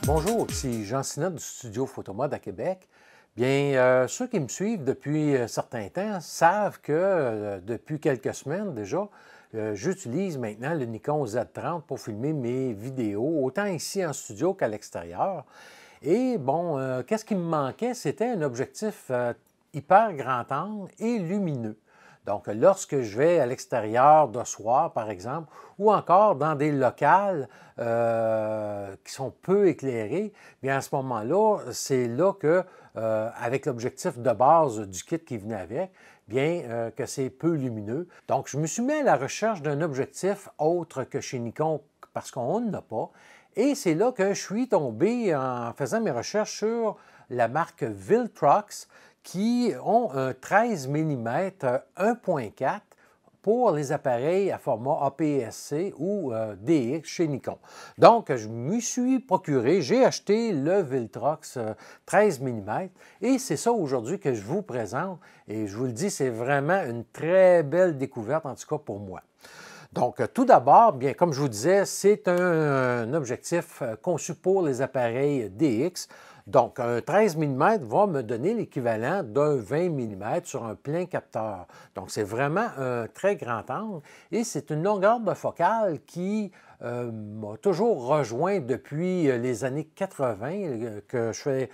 Bonjour, ici Jean Sinot du studio Photomode à Québec. Bien, ceux qui me suivent depuis un certain temps savent que depuis quelques semaines déjà, j'utilise maintenant le Nikon Z30 pour filmer mes vidéos, autant ici en studio qu'à l'extérieur. Et bon, qu'est-ce qui me manquait? C'était un objectif hyper grand angle et lumineux. Donc, lorsque je vais à l'extérieur de soir, par exemple, ou encore dans des locales qui sont peu éclairés, bien à ce moment-là, c'est là que, avec l'objectif de base du kit qui venait avec, bien que c'est peu lumineux. Donc, je me suis mis à la recherche d'un objectif autre que chez Nikon, parce qu'on n'en a pas. Et c'est là que je suis tombé en faisant mes recherches sur la marque Viltrox, qui ont un 13 mm 1.4 pour les appareils à format APS-C ou DX chez Nikon. Donc, je me suis procuré, j'ai acheté le Viltrox 13 mm et c'est ça aujourd'hui que je vous présente. Et je vous le dis, c'est vraiment une très belle découverte, en tout cas pour moi. Donc, tout d'abord, bien, comme je vous disais, c'est un objectif conçu pour les appareils DX. Donc, un 13 mm va me donner l'équivalent d'un 20 mm sur un plein capteur. Donc, c'est vraiment un très grand angle et c'est une longueur de focale qui m'a toujours rejoint depuis les années 80, que je fais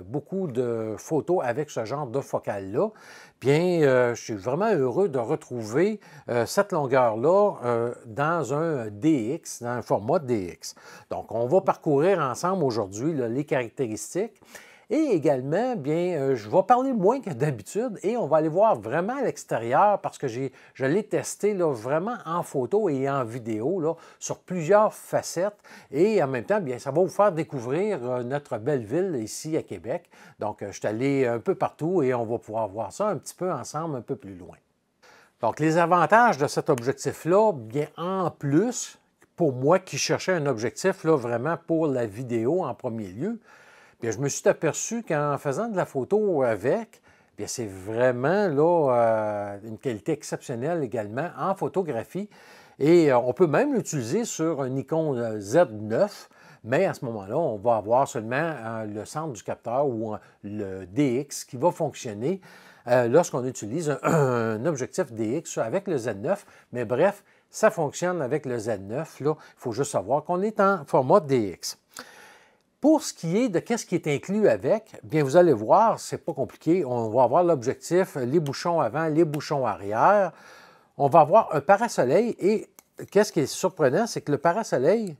beaucoup de photos avec ce genre de focale-là. Bien, je suis vraiment heureux de retrouver cette longueur-là dans un DX, dans un format DX. Donc, on va parcourir ensemble aujourd'hui les caractéristiques. Et également, bien, je vais parler moins que d'habitude et on va aller voir vraiment à l'extérieur parce que je l'ai testé là, vraiment en photo et en vidéo là, sur plusieurs facettes. Et en même temps, bien, ça va vous faire découvrir notre belle ville ici à Québec. Donc, je suis allé un peu partout et on va pouvoir voir ça un petit peu ensemble, un peu plus loin. Donc, les avantages de cet objectif-là, bien, en plus, pour moi qui cherchais un objectif là, vraiment pour la vidéo en premier lieu, bien, je me suis aperçu qu'en faisant de la photo avec, bien, c'est vraiment là, une qualité exceptionnelle également en photographie. Et on peut même l'utiliser sur un Nikon Z9, mais à ce moment-là, on va avoir seulement le centre du capteur ou le DX qui va fonctionner lorsqu'on utilise un objectif DX avec le Z9. Mais bref, ça fonctionne avec le Z9. Là, il faut juste savoir qu'on est en format DX. Pour ce qui est de qu'est-ce qui est inclus avec, bien vous allez voir, c'est pas compliqué. On va avoir l'objectif, les bouchons avant, les bouchons arrière. On va avoir un parasoleil et qu'est-ce qui est surprenant, c'est que le parasoleil,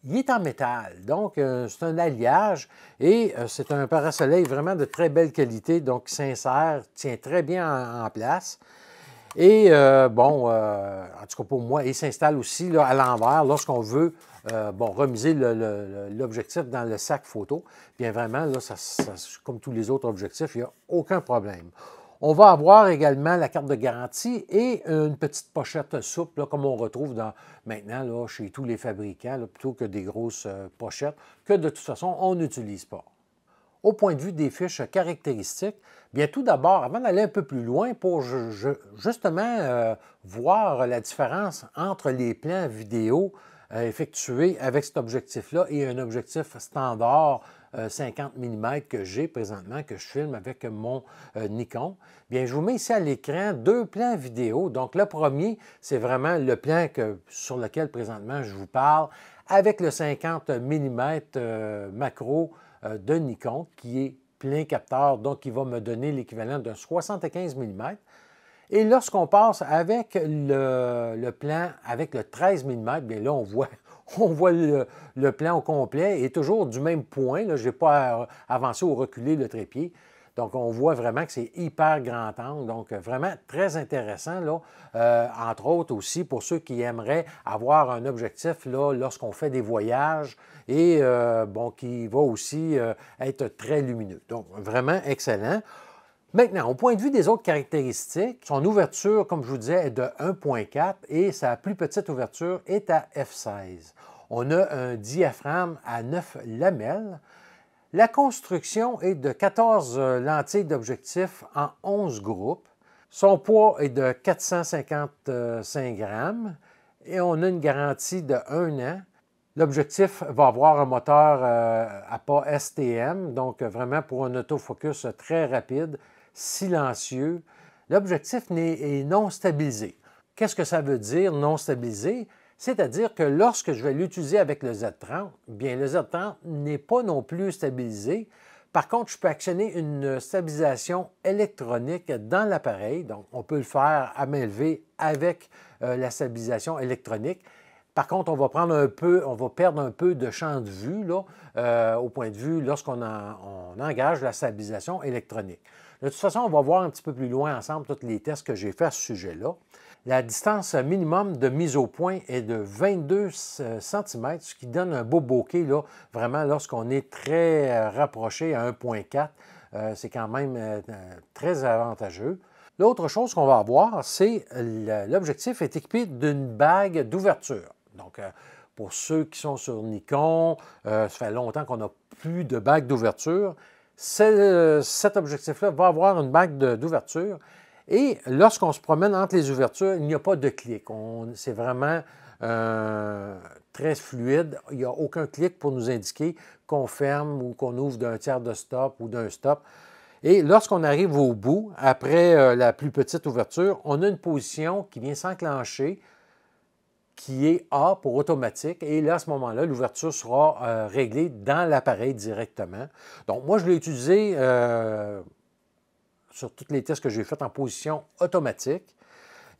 il est en métal. Donc, c'est un alliage et c'est un parasoleil vraiment de très belle qualité, donc s'insère, tient très bien en place. Et bon, en tout cas pour moi, il s'installe aussi là, à l'envers lorsqu'on veut bon, remiser l'objectif dans le sac photo. Bien vraiment, là, comme tous les autres objectifs, il n'y a aucun problème. On va avoir également la carte de garantie et une petite pochette souple, là, comme on retrouve maintenant là, chez tous les fabricants, là, plutôt que des grosses pochettes que de toute façon, on n'utilise pas. Au point de vue des fiches caractéristiques, bien tout d'abord, avant d'aller un peu plus loin pour justement voir la différence entre les plans vidéo effectués avec cet objectif-là et un objectif standard 50 mm que j'ai présentement, que je filme avec mon Nikon, bien je vous mets ici à l'écran deux plans vidéo. Donc le premier, c'est vraiment le plan sur lequel présentement je vous parle avec le 50 mm macro de Nikon, qui est plein capteur, donc il va me donner l'équivalent d'un 75 mm. Et lorsqu'on passe avec le plan avec le 13 mm, bien là, on voit le plan au complet et toujours du même point. Je n'ai pas avancé ou reculé le trépied. Donc, on voit vraiment que c'est hyper grand angle, donc vraiment très intéressant, là. Entre autres aussi pour ceux qui aimeraient avoir un objectif là, lorsqu'on fait des voyages et bon, qui va aussi être très lumineux. Donc, vraiment excellent. Maintenant, au point de vue des autres caractéristiques, son ouverture, comme je vous disais, est de 1.4 et sa plus petite ouverture est à f16. On a un diaphragme à 9 lamelles. La construction est de 14 lentilles d'objectif en 11 groupes. Son poids est de 455 grammes et on a une garantie de 1 an. L'objectif va avoir un moteur à pas STM, donc vraiment pour un autofocus très rapide, silencieux. L'objectif est non stabilisé. Qu'est-ce que ça veut dire non stabilisé? C'est-à-dire que lorsque je vais l'utiliser avec le Z30, bien le Z30 n'est pas non plus stabilisé. Par contre, je peux actionner une stabilisation électronique dans l'appareil. Donc, on peut le faire à main levée avec la stabilisation électronique. Par contre, on va perdre un peu de champ de vue là, au point de vue lorsqu'on engage la stabilisation électronique. De toute façon, on va voir un petit peu plus loin ensemble tous les tests que j'ai faits à ce sujet-là. La distance minimum de mise au point est de 22 cm, ce qui donne un beau bokeh, là, vraiment lorsqu'on est très rapproché à 1.4. C'est quand même très avantageux. L'autre chose qu'on va avoir, c'est l'objectif est équipé d'une bague d'ouverture. Donc, pour ceux qui sont sur Nikon, ça fait longtemps qu'on n'a plus de bague d'ouverture. Cet objectif-là va avoir une bague d'ouverture. Et lorsqu'on se promène entre les ouvertures, il n'y a pas de clic. C'est vraiment très fluide. Il n'y a aucun clic pour nous indiquer qu'on ferme ou qu'on ouvre d'un tiers de stop ou d'un stop. Et lorsqu'on arrive au bout, après la plus petite ouverture, on a une position qui vient s'enclencher, qui est A pour automatique. Et là, à ce moment-là, l'ouverture sera réglée dans l'appareil directement. Donc, moi, je l'ai utilisé sur tous les tests que j'ai faits en position automatique.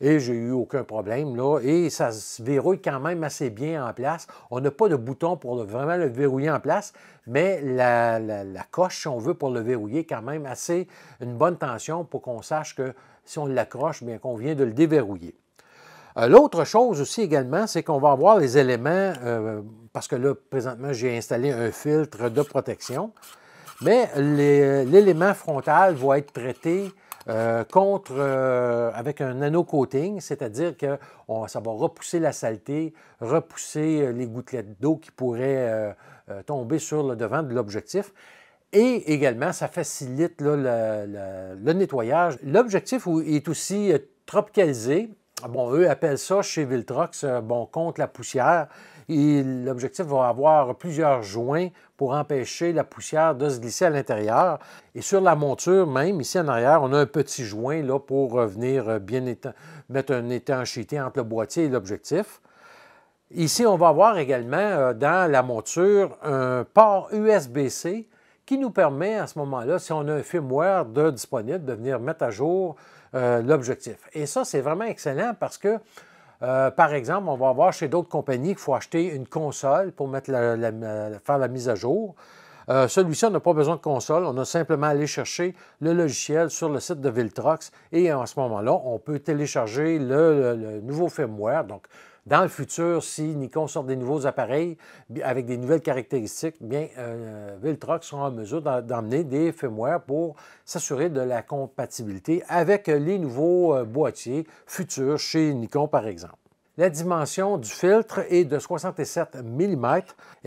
Et j'ai eu aucun problème, là. Et ça se verrouille quand même assez bien en place. On n'a pas de bouton pour vraiment le verrouiller en place, mais la coche, si on veut, pour le verrouiller, quand même assez une bonne tension pour qu'on sache que si on l'accroche, bien qu'on vient de le déverrouiller. L'autre chose aussi également, c'est qu'on va avoir les éléments, parce que là, présentement, j'ai installé un filtre de protection, mais l'élément frontal va être traité avec un nano-coating, c'est-à-dire que ça va repousser la saleté, repousser les gouttelettes d'eau qui pourraient tomber sur le devant de l'objectif. Et également, ça facilite là, le nettoyage. L'objectif est aussi tropicalisé. Bon, eux appellent ça chez Viltrox, contre la poussière. Et l'objectif va avoir plusieurs joints pour empêcher la poussière de se glisser à l'intérieur. Et sur la monture, même ici en arrière, on a un petit joint là, pour venir bien mettre un étanchéité entre le boîtier et l'objectif. Ici, on va avoir également dans la monture un port USB-C qui nous permet à ce moment-là, si on a un firmware disponible, de venir mettre à jour l'objectif. Et ça, c'est vraiment excellent parce que, par exemple, on va avoir chez d'autres compagnies qu'il faut acheter une console pour faire la mise à jour. Celui-ci, on n'a pas besoin de console. On a simplement à aller chercher le logiciel sur le site de Viltrox et en ce moment-là, on peut télécharger le nouveau firmware. Donc, dans le futur, si Nikon sort des nouveaux appareils avec des nouvelles caractéristiques, bien, Viltrox sera en mesure d'emmener des firmware pour s'assurer de la compatibilité avec les nouveaux boîtiers futurs chez Nikon, par exemple. La dimension du filtre est de 67 mm,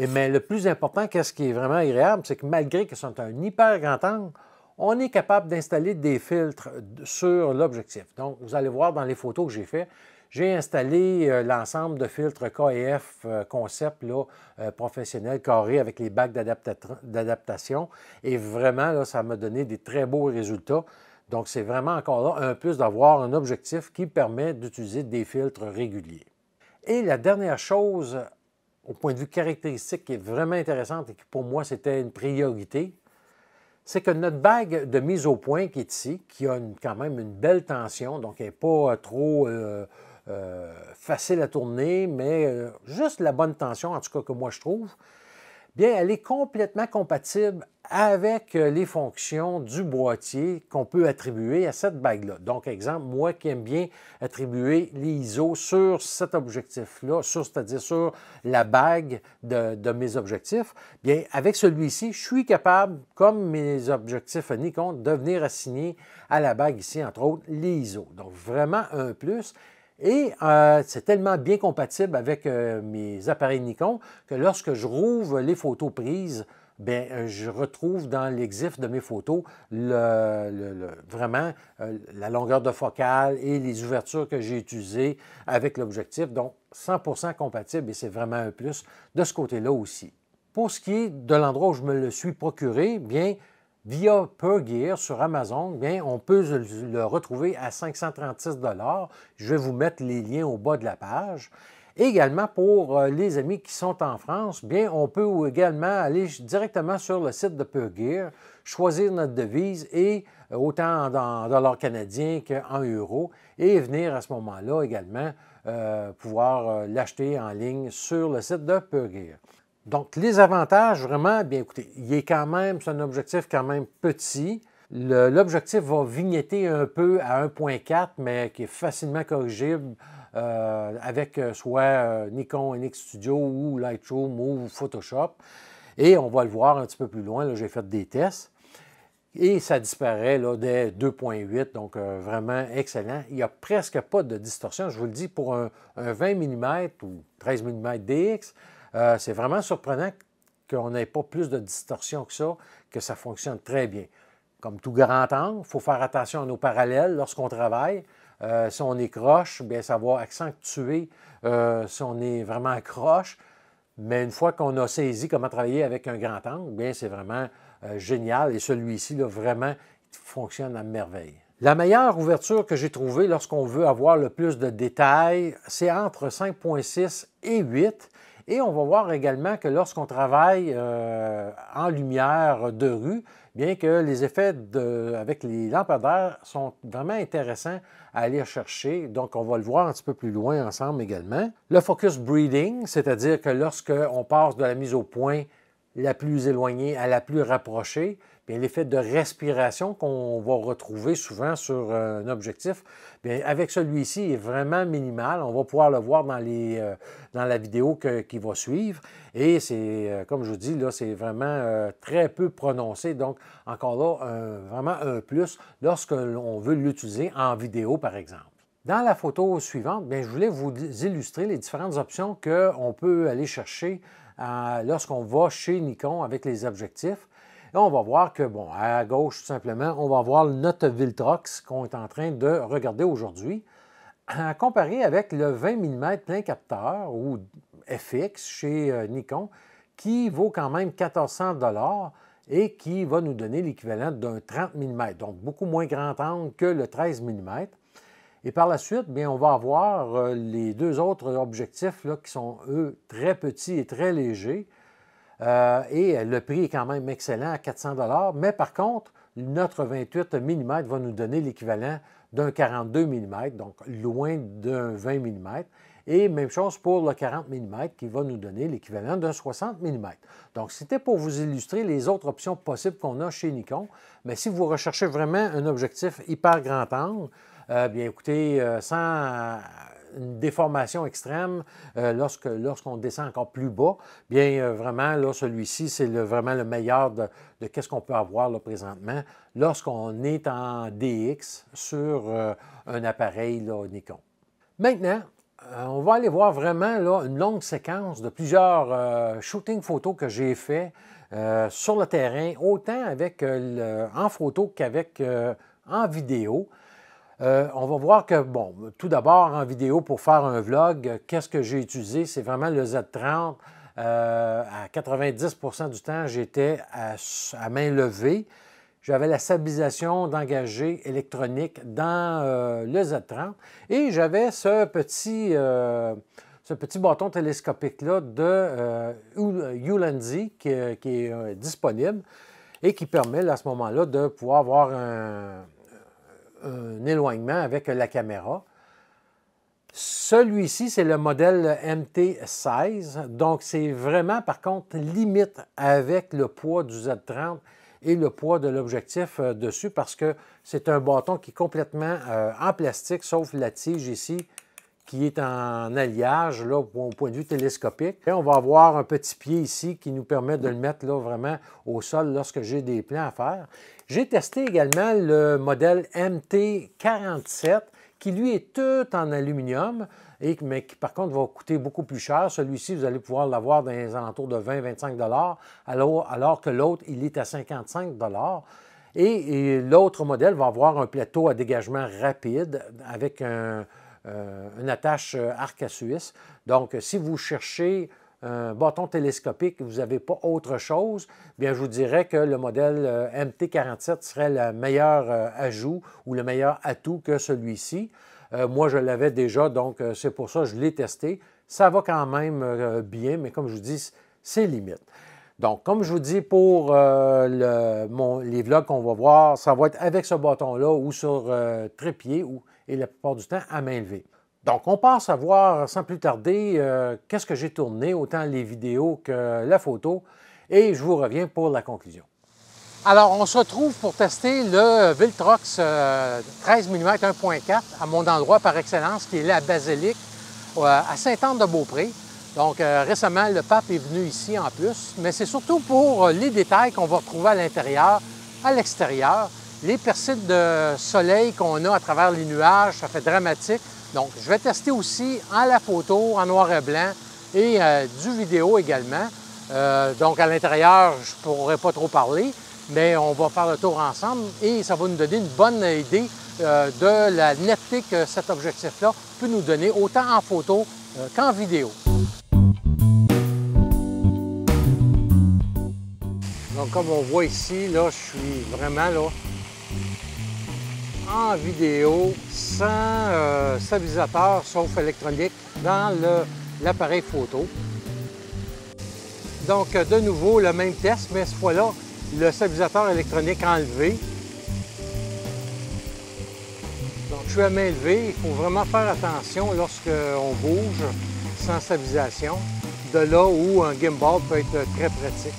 mais le plus important, qu'est-ce qui est vraiment agréable, c'est que malgré que c'est un hyper grand angle, on est capable d'installer des filtres sur l'objectif. Donc, vous allez voir dans les photos que j'ai faites, j'ai installé l'ensemble de filtres KF concept là, professionnel carré avec les bacs d'adaptation. Et vraiment, là, ça m'a donné des très beaux résultats. Donc, c'est vraiment encore là un plus d'avoir un objectif qui permet d'utiliser des filtres réguliers. Et la dernière chose, au point de vue caractéristique, qui est vraiment intéressante et qui pour moi, c'était une priorité, c'est que notre bague de mise au point qui est ici, qui a quand même une belle tension, donc elle n'est pas trop facile à tourner, mais juste la bonne tension, en tout cas que moi je trouve, bien, elle est complètement compatible avec les fonctions du boîtier qu'on peut attribuer à cette bague-là. Donc, exemple, moi qui aime bien attribuer les ISO sur cet objectif-là, c'est-à-dire sur la bague de mes objectifs, bien, avec celui-ci, je suis capable, comme mes objectifs Nikon, de venir assigner à la bague ici, entre autres, les ISO. Donc, vraiment un plus. Et c'est tellement bien compatible avec mes appareils Nikon que lorsque je rouvre les photos prises, bien, je retrouve dans l'exif de mes photos vraiment la longueur de focale et les ouvertures que j'ai utilisées avec l'objectif. Donc, 100% compatible et c'est vraiment un plus de ce côté-là aussi. Pour ce qui est de l'endroit où je me le suis procuré, bien, via PurGear sur Amazon, bien, on peut le retrouver à 536 $. Je vais vous mettre les liens au bas de la page. Également, pour les amis qui sont en France, bien, on peut également aller directement sur le site de PurGear, choisir notre devise et autant en dollars canadiens qu'en euros et venir à ce moment-là également pouvoir l'acheter en ligne sur le site de PurGear. Donc, les avantages, vraiment, bien écoutez, c'est un objectif quand même petit. L'objectif va vignetter un peu à 1.4, mais qui est facilement corrigible avec soit Nikon NX Studio ou Lightroom ou Photoshop. Et on va le voir un petit peu plus loin, là, j'ai fait des tests. Et ça disparaît là, dès 2.8, donc vraiment excellent. Il n'y a presque pas de distorsion. Je vous le dis, pour un 20 mm ou 13 mm DX, c'est vraiment surprenant qu'on n'ait pas plus de distorsion que ça fonctionne très bien. Comme tout grand angle, il faut faire attention à nos parallèles lorsqu'on travaille. Si on est croche, bien, ça va accentuer si on est vraiment croche. Mais une fois qu'on a saisi comment travailler avec un grand angle, bien, c'est vraiment génial. Et celui-ci, là, vraiment, il fonctionne à merveille. La meilleure ouverture que j'ai trouvée lorsqu'on veut avoir le plus de détails, c'est entre 5.6 et 8. Et on va voir également que lorsqu'on travaille en lumière de rue, bien que les effets avec les lampadaires sont vraiment intéressants à aller chercher. Donc, on va le voir un petit peu plus loin ensemble également. Le focus breathing, c'est-à-dire que lorsqu'on passe de la mise au point la plus éloignée à la plus rapprochée, bien, l'effet de respiration qu'on va retrouver souvent sur un objectif, bien, avec celui-ci, est vraiment minimal. On va pouvoir le voir dans la vidéo qui va suivre. Et c'est, comme je vous dis, là, c'est vraiment très peu prononcé. Donc, encore là, vraiment un plus lorsque l'on veut l'utiliser en vidéo, par exemple. Dans la photo suivante, bien, je voulais vous illustrer les différentes options qu'on peut aller chercher lorsqu'on va chez Nikon avec les objectifs. Et on va voir que, bon, à gauche, tout simplement, on va voir notre Viltrox qu'on est en train de regarder aujourd'hui, comparé avec le 20 mm plein capteur ou FX chez Nikon, qui vaut quand même 1400 $ et qui va nous donner l'équivalent d'un 30 mm, donc beaucoup moins grand angle que le 13 mm. Et par la suite, bien, on va avoir les deux autres objectifs là, qui sont, eux, très petits et très légers. Et le prix est quand même excellent à 400 $. Mais par contre, notre 28 mm va nous donner l'équivalent d'un 42 mm, donc loin d'un 20 mm. Et même chose pour le 40 mm qui va nous donner l'équivalent d'un 60 mm. Donc, c'était pour vous illustrer les autres options possibles qu'on a chez Nikon. Mais si vous recherchez vraiment un objectif hyper grand angle, bien écoutez, sans une déformation extrême lorsqu'on descend encore plus bas, bien vraiment, là, celui-ci, c'est vraiment le meilleur de qu'est-ce qu'on peut avoir là, présentement lorsqu'on est en DX sur un appareil là, Nikon. Maintenant, on va aller voir vraiment là, une longue séquence de plusieurs shooting photos que j'ai fait sur le terrain, autant en photo qu'avec en vidéo. On va voir que, bon, tout d'abord, en vidéo, pour faire un vlog, qu'est-ce que j'ai utilisé? C'est vraiment le Z30. À 90% du temps, j'étais à main levée. J'avais la stabilisation d'engagé électronique dans le Z30 et j'avais ce petit bâton télescopique-là de Ulanzi qui est disponible et qui permet à ce moment-là de pouvoir avoir un éloignement avec la caméra. Celui-ci, c'est le modèle MT16. Donc, c'est vraiment, par contre, limite avec le poids du Z30 et le poids de l'objectif dessus parce que c'est un bâton qui est complètement en plastique, sauf la tige ici qui est en alliage là, au point de vue télescopique. Et on va avoir un petit pied ici qui nous permet de le mettre là, vraiment au sol lorsque j'ai des plans à faire. J'ai testé également le modèle MT47 qui lui est tout en aluminium, mais qui par contre va coûter beaucoup plus cher. Celui-ci, vous allez pouvoir l'avoir dans les alentours de 20-25 $, alors que l'autre, il est à 55 $. Et l'autre modèle va avoir un plateau à dégagement rapide avec une attache arc à Suisse. Donc, si vous cherchez un bâton télescopique et vous n'avez pas autre chose, bien, je vous dirais que le modèle MT47 serait le meilleur ajout ou le meilleur atout que celui-ci. Moi, je l'avais déjà, donc c'est pour ça que je l'ai testé. Ça va quand même bien, mais comme je vous dis, c'est limite. Donc, comme je vous dis, pour les vlogs qu'on va voir, ça va être avec ce bâton-là ou sur trépied et la plupart du temps à main levée. Donc, on passe à voir sans plus tarder qu'est-ce que j'ai tourné, autant les vidéos que la photo, et je vous reviens pour la conclusion. Alors, on se retrouve pour tester le Viltrox 13 mm 1.4 à mon endroit par excellence, qui est là à Basilique, à Sainte-Anne-de-Beaupré. Donc, récemment, le pape est venu ici en plus, mais c'est surtout pour les détails qu'on va retrouver à l'intérieur, à l'extérieur. Les percées de soleil qu'on a à travers les nuages, ça fait dramatique. Donc, je vais tester aussi en la photo, en noir et blanc et du vidéo également. Donc, à l'intérieur, je ne pourrais pas trop parler, mais on va faire le tour ensemble et ça va nous donner une bonne idée de la netteté que cet objectif-là peut nous donner, autant en photo qu'en vidéo. Donc, comme on voit ici, là, je suis vraiment là en vidéo, sans stabilisateur, sauf électronique, dans l'appareil photo. Donc, de nouveau, le même test, mais cette fois-là, le stabilisateur électronique enlevé. Donc, je suis à main levée. Il faut vraiment faire attention lorsqu'on bouge sans stabilisation, de là où un gimbal peut être très pratique.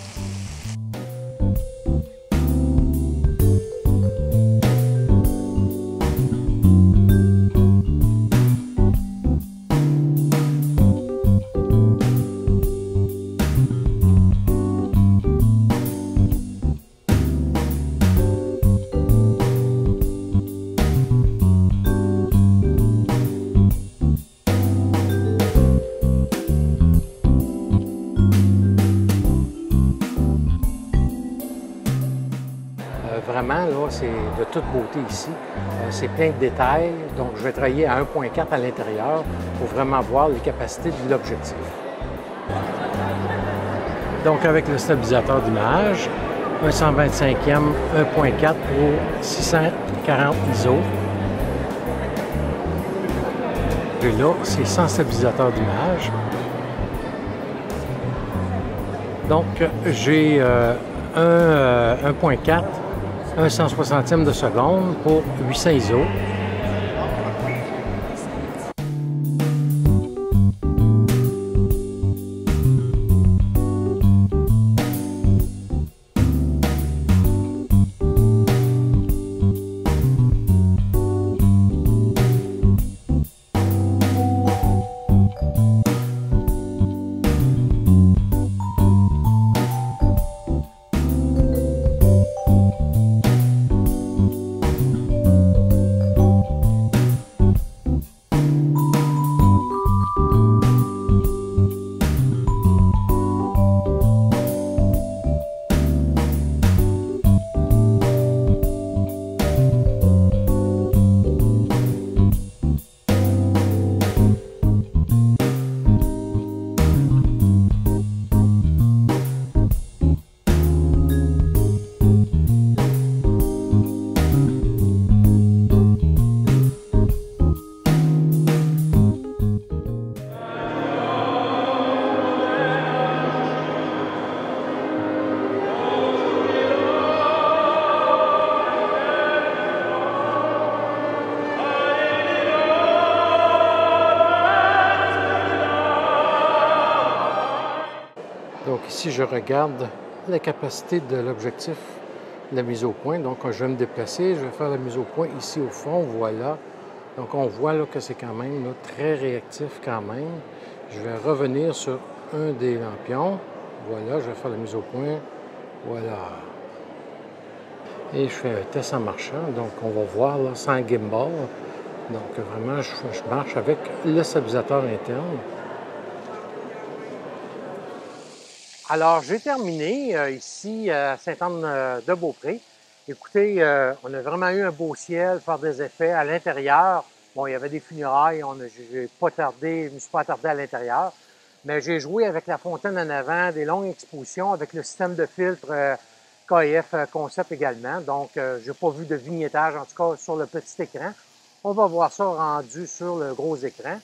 Vraiment, là, c'est de toute beauté ici. C'est plein de détails. Donc, je vais travailler à 1.4 à l'intérieur pour vraiment voir les capacités de l'objectif. Donc, avec le stabilisateur d'image, un 125e 1.4 pour 640 ISO. Et là, c'est sans stabilisateur d'image. Donc, j'ai un 1.4, un 160e de seconde pour 800 ISO. ici, je regarde la capacité de l'objectif, la mise au point. Donc, je vais me déplacer, je vais faire la mise au point ici au fond, voilà. Donc, on voit là, que c'est quand même là, très réactif quand même. Je vais revenir sur un des lampions. Voilà, je vais faire la mise au point. Voilà. Et je fais un test en marchant. Donc, on va voir là, sans gimbal. Donc, vraiment, je marche avec le stabilisateur interne. Alors, j'ai terminé ici à Sainte-Anne-de-Beaupré. Écoutez, on a vraiment eu un beau ciel, faire des effets à l'intérieur. Bon, il y avait des funérailles, je ne me suis pas attardé à l'intérieur, mais j'ai joué avec la fontaine en avant, des longues expositions avec le système de filtre KF Concept également. Donc, je n'ai pas vu de vignettage, en tout cas sur le petit écran. On va voir ça rendu sur le gros écran.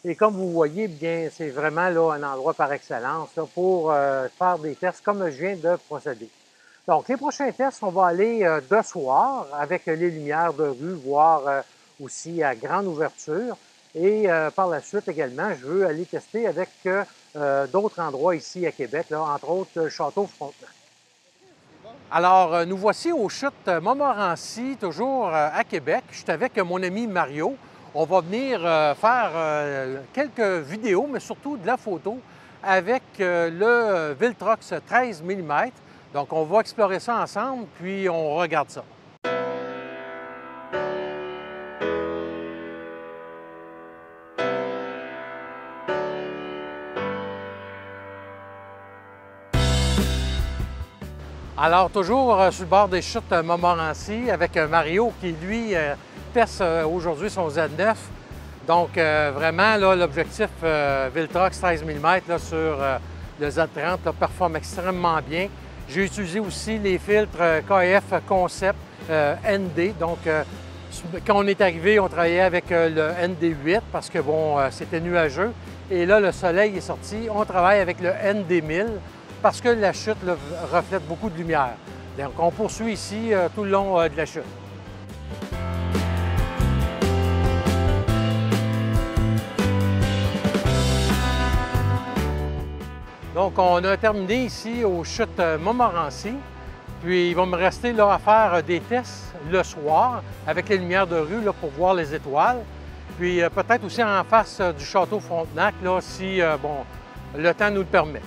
Et comme vous voyez, bien, c'est vraiment là un endroit par excellence là, pour faire des tests comme je viens de procéder. Donc, les prochains tests, on va aller de soir avec les lumières de rue, voire aussi à grande ouverture. Et par la suite également, je veux aller tester avec d'autres endroits ici à Québec, là, entre autres le Château Frontenac. Alors, nous voici aux chutes Montmorency, toujours à Québec. Je suis avec mon ami Mario. On va venir faire quelques vidéos, mais surtout de la photo avec le Viltrox 13 mm. Donc, on va explorer ça ensemble, puis on regarde ça. Alors, toujours sur le bord des chutes Montmorency avec Mario qui, lui, teste aujourd'hui son Z9. Donc, vraiment, l'objectif Viltrox 13 mm là, sur le Z30 là, performe extrêmement bien. J'ai utilisé aussi les filtres KF Concept ND. Donc, quand on est arrivé, on travaillait avec le ND8 parce que, bon, c'était nuageux. Et là, le soleil est sorti. On travaille avec le ND1000 parce que la chute là, reflète beaucoup de lumière. Donc, on poursuit ici tout le long de la chute. Donc, on a terminé ici aux chutes Montmorency. Puis, il va me rester là, à faire des tests le soir avec les lumières de rue là, pour voir les étoiles. Puis, peut-être aussi en face du Château Frontenac, là, si bon, le temps nous le permet.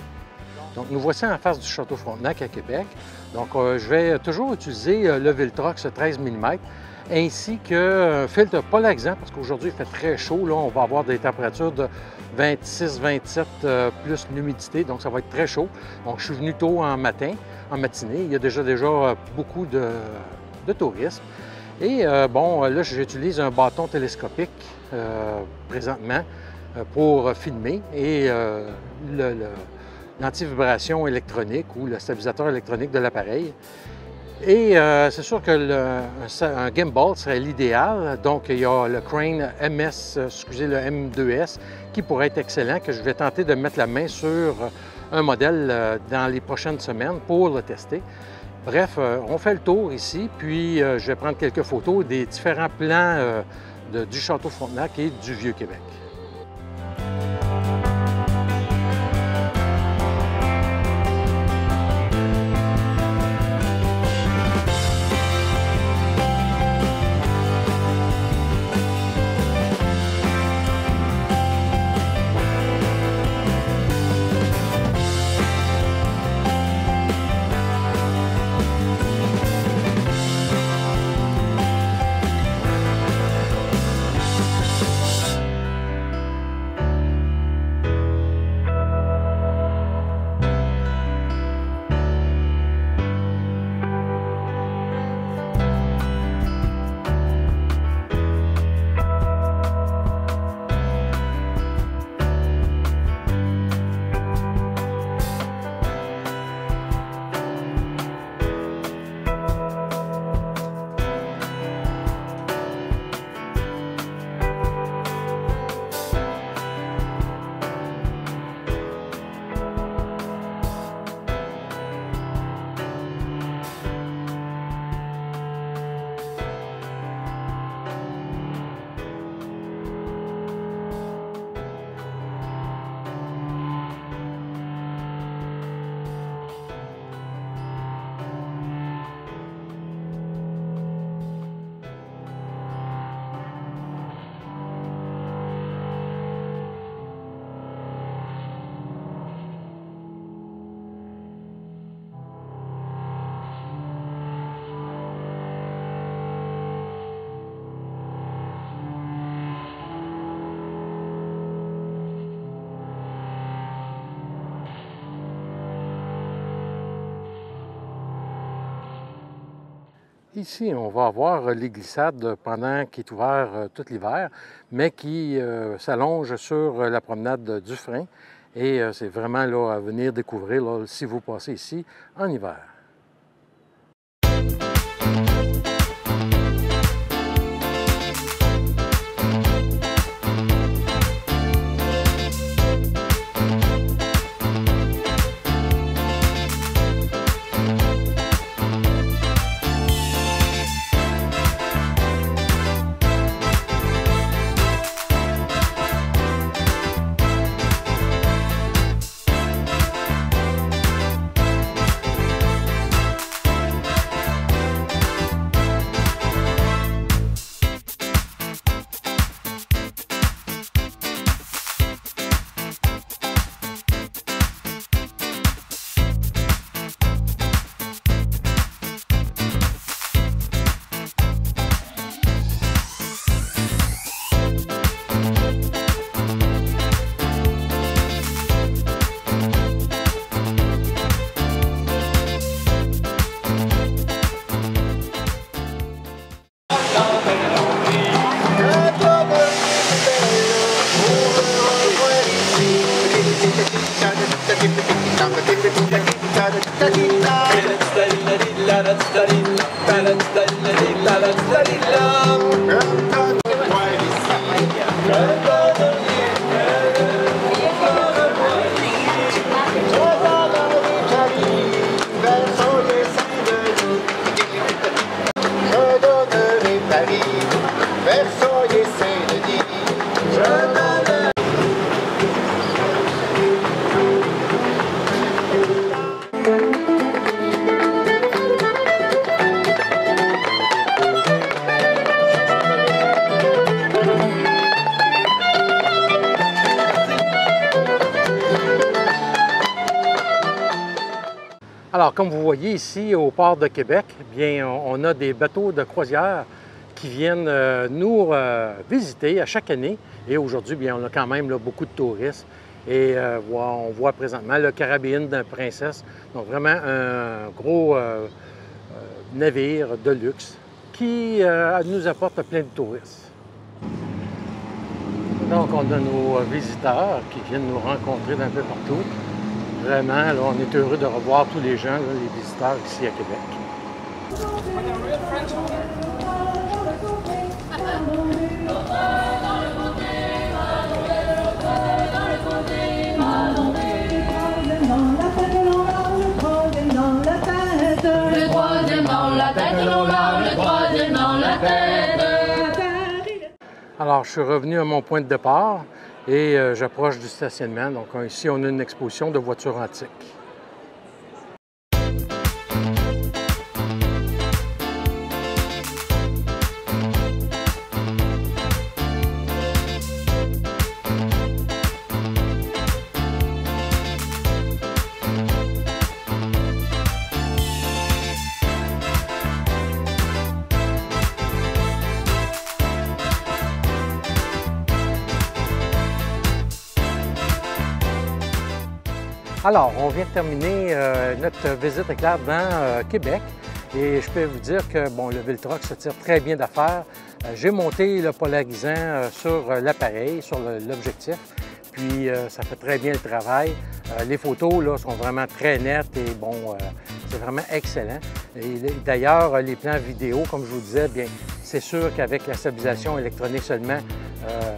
Donc, nous voici en face du Château Frontenac à Québec. Donc, je vais toujours utiliser le Viltrox 13 mm ainsi qu'un filtre polarisant parce qu'aujourd'hui, il fait très chaud. Là, on va avoir des températures de 26-27 plus l'humidité, donc ça va être très chaud. Donc, je suis venu tôt en matinée. Il y a déjà beaucoup de touristes. Et bon, là, j'utilise un bâton télescopique présentement pour filmer et l'antivibration électronique ou le stabilisateur électronique de l'appareil. Et c'est sûr que un gimbal serait l'idéal. Donc, il y a le Crane le M2S qui pourrait être excellent, que je vais tenter de mettre la main sur un modèle dans les prochaines semaines pour le tester. Bref, on fait le tour ici, puis je vais prendre quelques photos des différents plans du Château Frontenac et du Vieux-Québec. Ici, on va avoir les glissades pendant qui est ouvert tout l'hiver, mais qui s'allonge sur la promenade du Frein. Et c'est vraiment là, à venir découvrir là, si vous passez ici en hiver. Alors, comme vous voyez ici au port de Québec, bien, on a des bateaux de croisière qui viennent nous visiter à chaque année. Et aujourd'hui, bien, on a quand même là, beaucoup de touristes. Et on voit présentement le Caribbean de Princesse. Donc, vraiment un gros navire de luxe qui nous apporte plein de touristes. Donc, on a nos visiteurs qui viennent nous rencontrer d'un peu partout. Vraiment, là, on est heureux de revoir tous les gens, là, les visiteurs ici à Québec. Le troisième dans la tête, le troisième dans la tête. Alors, je suis revenu à mon point de départ et j'approche du stationnement. Donc, ici, on a une exposition de voitures antiques. Alors, on vient de terminer notre visite éclair dans Québec et je peux vous dire que bon, le Viltrox se tire très bien d'affaire. J'ai monté le polarisant sur l'appareil, sur l'objectif, puis ça fait très bien le travail. Les photos là, sont vraiment très nettes et bon, c'est vraiment excellent. D'ailleurs, les plans vidéo, comme je vous disais, bien, c'est sûr qu'avec la stabilisation électronique seulement,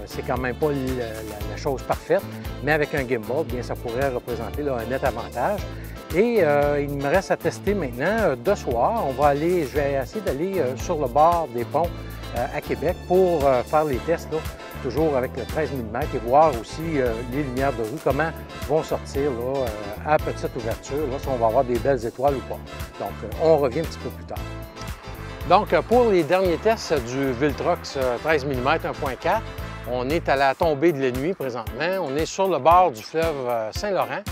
c'est quand même pas la chose parfaite, mais avec un gimbal, bien, ça pourrait représenter là, un net avantage. Et il me reste à tester maintenant de soir. Je vais essayer d'aller sur le bord des ponts à Québec pour faire les tests, là, toujours avec le 13 mm et voir aussi les lumières de rue, comment vont sortir là, à petite ouverture, là, si on va avoir des belles étoiles ou pas. Donc, on revient un petit peu plus tard. Donc, pour les derniers tests du Viltrox 13 mm 1.4, on est à la tombée de la nuit présentement. On est sur le bord du fleuve Saint-Laurent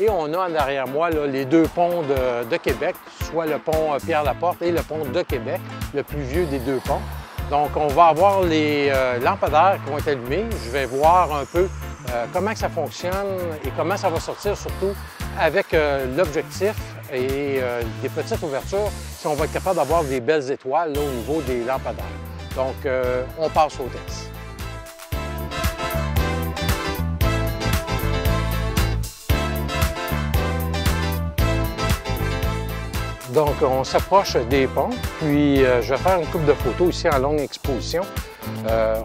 et on a derrière moi là, les deux ponts de Québec, soit le pont Pierre-Laporte et le pont de Québec, le plus vieux des deux ponts. Donc, on va avoir les lampadaires qui vont être allumés. Je vais voir un peu comment ça fonctionne et comment ça va sortir, surtout avec l'objectif et des petites ouvertures si on va être capable d'avoir des belles étoiles là, au niveau des lampadaires. Donc, on passe au test. Donc, on s'approche des ponts, puis je vais faire une couple de photos ici en longue exposition.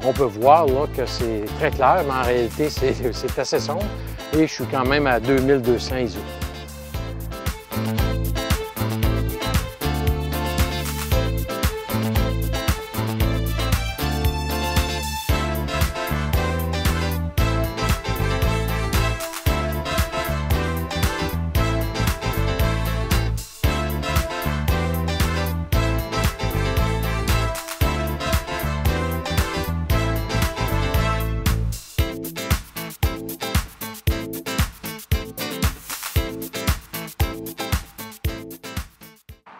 On peut voir là, que c'est très clair, mais en réalité, c'est assez sombre et je suis quand même à 2200 ISO.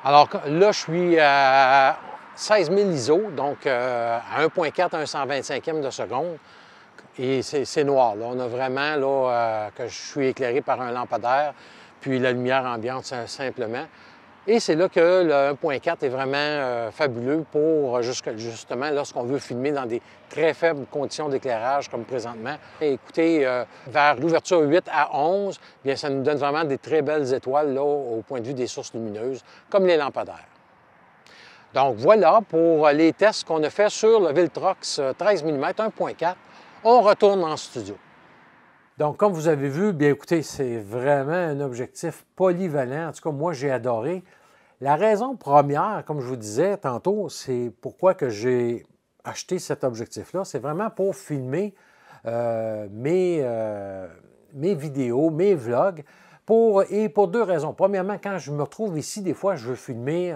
Alors là, je suis à 16 000 ISO, donc à 1.4 à 1/125e de seconde. Et c'est noir. Là. On a vraiment là, que je suis éclairé par un lampadaire, puis la lumière ambiante simplement. Et c'est là que le 1.4 est vraiment fabuleux pour justement lorsqu'on veut filmer dans des très faibles conditions d'éclairage comme présentement. Et écoutez, vers l'ouverture 8 à 11, bien, ça nous donne vraiment des très belles étoiles là, au point de vue des sources lumineuses, comme les lampadaires. Donc voilà pour les tests qu'on a fait sur le Viltrox 13 mm 1.4. On retourne en studio. Donc, comme vous avez vu, bien écoutez, c'est vraiment un objectif polyvalent. En tout cas, moi, j'ai adoré. La raison première, comme je vous disais tantôt, c'est pourquoi que j'ai acheté cet objectif-là. C'est vraiment pour filmer mes vidéos, mes vlogs, et pour deux raisons. Premièrement, quand je me retrouve ici, des fois, je veux filmer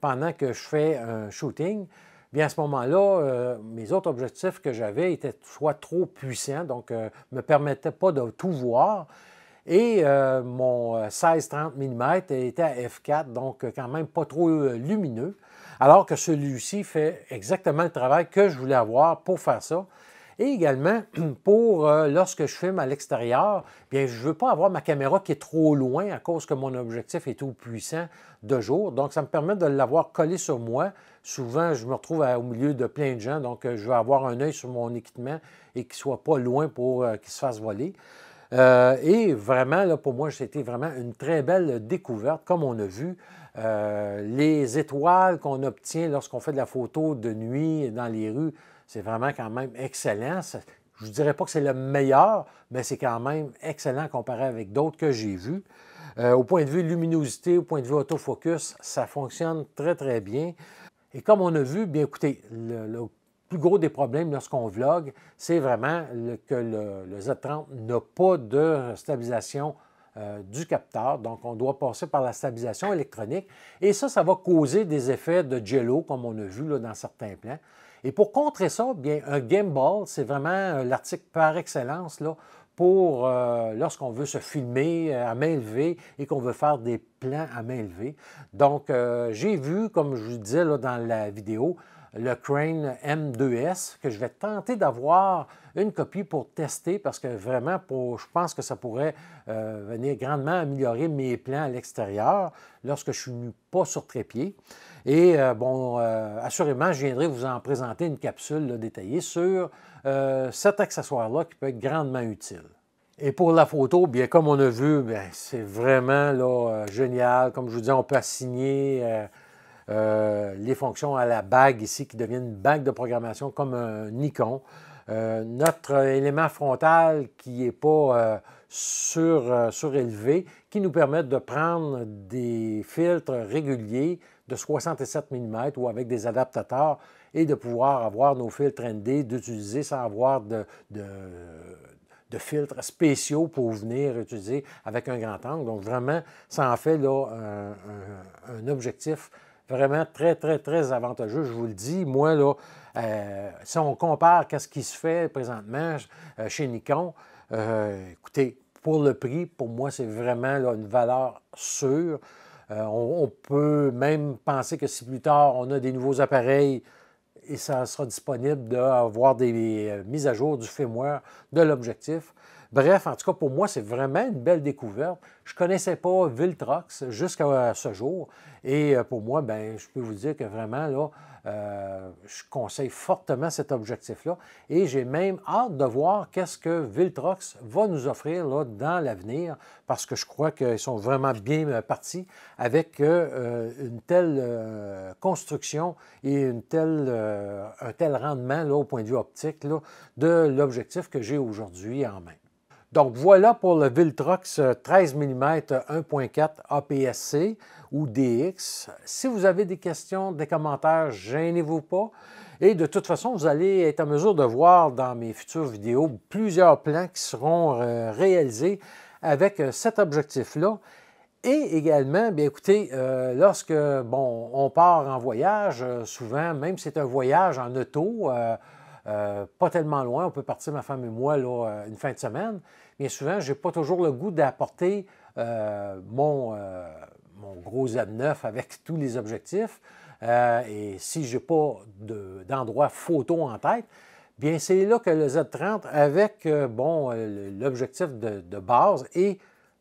pendant que je fais un shooting. Bien, à ce moment-là, mes autres objectifs que j'avais étaient soit trop puissants, donc ne me permettaient pas de tout voir. Et mon 16-30 mm était à f4, donc quand même pas trop lumineux, alors que celui-ci fait exactement le travail que je voulais avoir pour faire ça. Et également, pour lorsque je filme à l'extérieur, bien, je ne veux pas avoir ma caméra qui est trop loin à cause que mon objectif est trop puissant de jour. Donc, ça me permet de l'avoir collé sur moi. Souvent, je me retrouve au milieu de plein de gens, donc je veux avoir un œil sur mon équipement et qu'il ne soit pas loin pour qu'il se fasse voler. Et vraiment, là, pour moi, c'était vraiment une très belle découverte, comme on a vu. Les étoiles qu'on obtient lorsqu'on fait de la photo de nuit dans les rues, c'est vraiment quand même excellent. Je ne dirais pas que c'est le meilleur, mais c'est quand même excellent comparé avec d'autres que j'ai vus. Au point de vue luminosité, au point de vue autofocus, ça fonctionne très, très bien. Et comme on a vu, bien écoutez, le plus gros des problèmes lorsqu'on vlog, c'est vraiment que le Z30 n'a pas de stabilisation du capteur. Donc, on doit passer par la stabilisation électronique. Et ça va causer des effets de jello, comme on a vu là, dans certains plans. Et pour contrer ça, bien, un gimbal, c'est vraiment l'article par excellence là, pour lorsqu'on veut se filmer à main levée et qu'on veut faire des plans à main levée. Donc, j'ai vu, comme je vous disais là, dans la vidéo, le Crane M2S, que je vais tenter d'avoir une copie pour tester parce que vraiment, je pense que ça pourrait venir grandement améliorer mes plans à l'extérieur lorsque je ne suis pas sur trépied. Et assurément, je viendrai vous en présenter une capsule là, détaillée sur cet accessoire-là qui peut être grandement utile. Et pour la photo, bien comme on a vu, c'est vraiment là, génial. Comme je vous dis, on peut assigner les fonctions à la bague ici qui devient une bague de programmation comme un Nikon. Notre élément frontal qui n'est pas surélevé, qui nous permet de prendre des filtres réguliers de 67 mm ou avec des adaptateurs et de pouvoir avoir nos filtres ND, d'utiliser sans avoir de filtres spéciaux pour venir utiliser avec un grand angle. Donc vraiment, ça en fait là, un objectif vraiment très, très, très avantageux. Je vous le dis, moi, là, si on compare à ce qui se fait présentement chez Nikon, écoutez, pour le prix, pour moi, c'est vraiment là, une valeur sûre. On peut même penser que si plus tard, on a des nouveaux appareils et ça sera disponible d'avoir des mises à jour du firmware de l'objectif, Bref, en tout cas, pour moi, c'est vraiment une belle découverte. Je ne connaissais pas Viltrox jusqu'à ce jour. Et pour moi, ben, je peux vous dire que vraiment, là, je conseille fortement cet objectif-là. Et j'ai même hâte de voir qu'est-ce que Viltrox va nous offrir là, dans l'avenir, parce que je crois qu'ils sont vraiment bien partis avec une telle construction et un tel rendement là, au point de vue optique là, de l'objectif que j'ai aujourd'hui en main. Donc voilà pour le Viltrox 13 mm 1.4 APS-C ou DX. Si vous avez des questions, des commentaires, gênez-vous pas. Et de toute façon, vous allez être en mesure de voir dans mes futures vidéos plusieurs plans qui seront réalisés avec cet objectif-là. Et également, bien écoutez, lorsque on part en voyage, souvent, même si c'est un voyage en auto, pas tellement loin, on peut partir, ma femme et moi, là, une fin de semaine. Bien souvent, je n'ai pas toujours le goût d'apporter mon gros Z9 avec tous les objectifs. Et si je n'ai pas d'endroit photo en tête, bien c'est là que le Z30 avec l'objectif de base et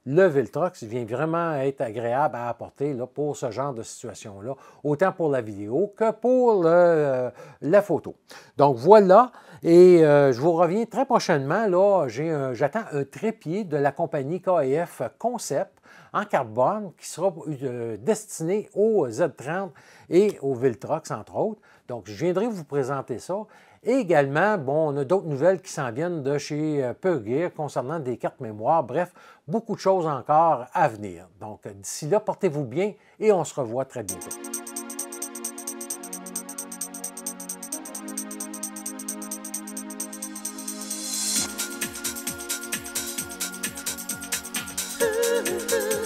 le Viltrox vient vraiment être agréable à apporter là, pour ce genre de situation-là, autant pour la vidéo que pour la photo. Donc voilà, et je vous reviens très prochainement. Là, j'attends un trépied de la compagnie KF Concept en carbone qui sera destiné au Z30 et au Viltrox, entre autres. Donc, je viendrai vous présenter ça. Et également, on a d'autres nouvelles qui s'en viennent de chez Pearl concernant des cartes mémoire. Bref, beaucoup de choses encore à venir. Donc, d'ici là, portez-vous bien et on se revoit très bientôt. Ooh.